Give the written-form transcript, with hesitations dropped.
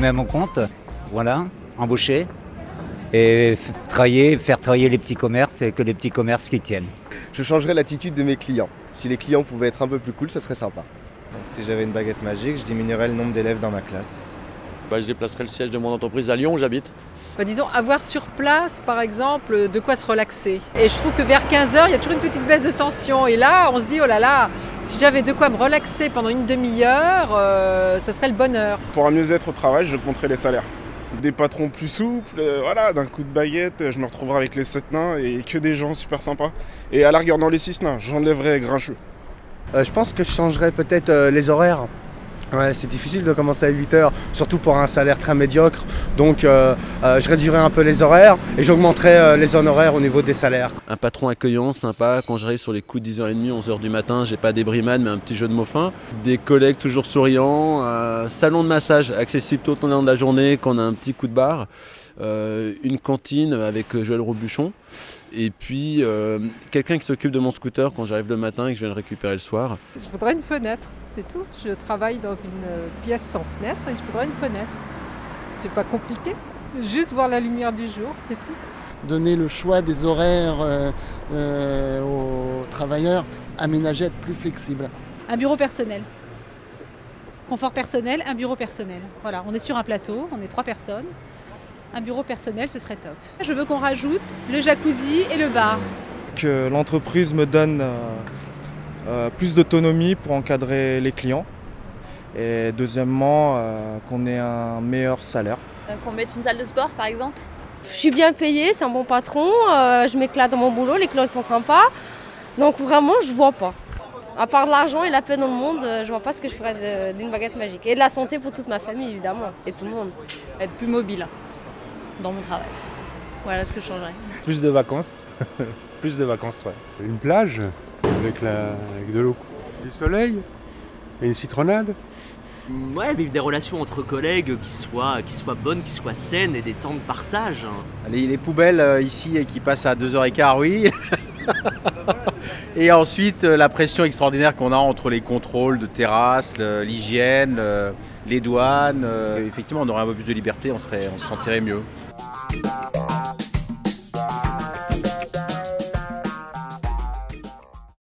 met à mon compte, voilà, embaucher et faire travailler les petits commerces et que les petits commerces qui tiennent. Je changerais l'attitude de mes clients. Si les clients pouvaient être un peu plus cool, ça serait sympa. Donc, si j'avais une baguette magique, je diminuerais le nombre d'élèves dans ma classe. Je déplacerai le siège de mon entreprise à Lyon où j'habite. Disons, avoir sur place, par exemple, de quoi se relaxer. Et je trouve que vers 15h, il y a toujours une petite baisse de tension. Et là, on se dit, oh là là, si j'avais de quoi me relaxer pendant une demi-heure, ce serait le bonheur. Pour un mieux-être au travail, je monterai les salaires. Des patrons plus souples, voilà, d'un coup de baguette, je me retrouverai avec les 7 nains et que des gens super sympas. Et à la rigueur, dans les 6 nains, j'enlèverais Grincheux. Je pense que je changerais peut-être les horaires. Ouais, c'est difficile de commencer à 8 h, surtout pour un salaire très médiocre. Donc je réduirais un peu les horaires et j'augmenterais les honoraires au niveau des salaires. Un patron accueillant, sympa, quand j'arrive sur les coups de 10h30, 11h du matin, j'ai pas des brimades mais un petit jeu de mots fin. Des collègues toujours souriants, salon de massage accessible tout au long de la journée quand on a un petit coup de barre. Une cantine avec Joël Robuchon et puis quelqu'un qui s'occupe de mon scooter quand j'arrive le matin et que je viens le récupérer le soir. Je voudrais une fenêtre, c'est tout. Je travaille dans une pièce sans fenêtre et je voudrais une fenêtre. C'est pas compliqué, juste voir la lumière du jour, c'est tout. Donner le choix des horaires aux travailleurs, aménager, être plus flexible. Un bureau personnel. Confort personnel, un bureau personnel. Voilà, on est sur un plateau, on est 3 personnes. Un bureau personnel, ce serait top. Je veux qu'on rajoute le jacuzzi et le bar. Que l'entreprise me donne plus d'autonomie pour encadrer les clients. Et deuxièmement, qu'on ait un meilleur salaire. Qu'on mette une salle de sport par exemple. Je suis bien payée, c'est un bon patron, je m'éclate dans mon boulot, les clients sont sympas. Donc vraiment, je vois pas. À part de l'argent et la paix dans le monde, je vois pas ce que je ferais d'une baguette magique. Et de la santé pour toute ma famille évidemment, et tout le monde. Être plus mobile dans mon travail. Voilà ce que je changerais. Plus de vacances. Plus de vacances, ouais. Une plage avec de l'eau. Du soleil et une citronnade. Ouais, vivre des relations entre collègues qui soient bonnes, qui soient saines et des temps de partage. Les poubelles ici qui passent à 2h15, oui. Et ensuite la pression extraordinaire qu'on a entre les contrôles de terrasse, l'hygiène, les douanes. Effectivement, on aurait un peu plus de liberté, on se sentirait mieux.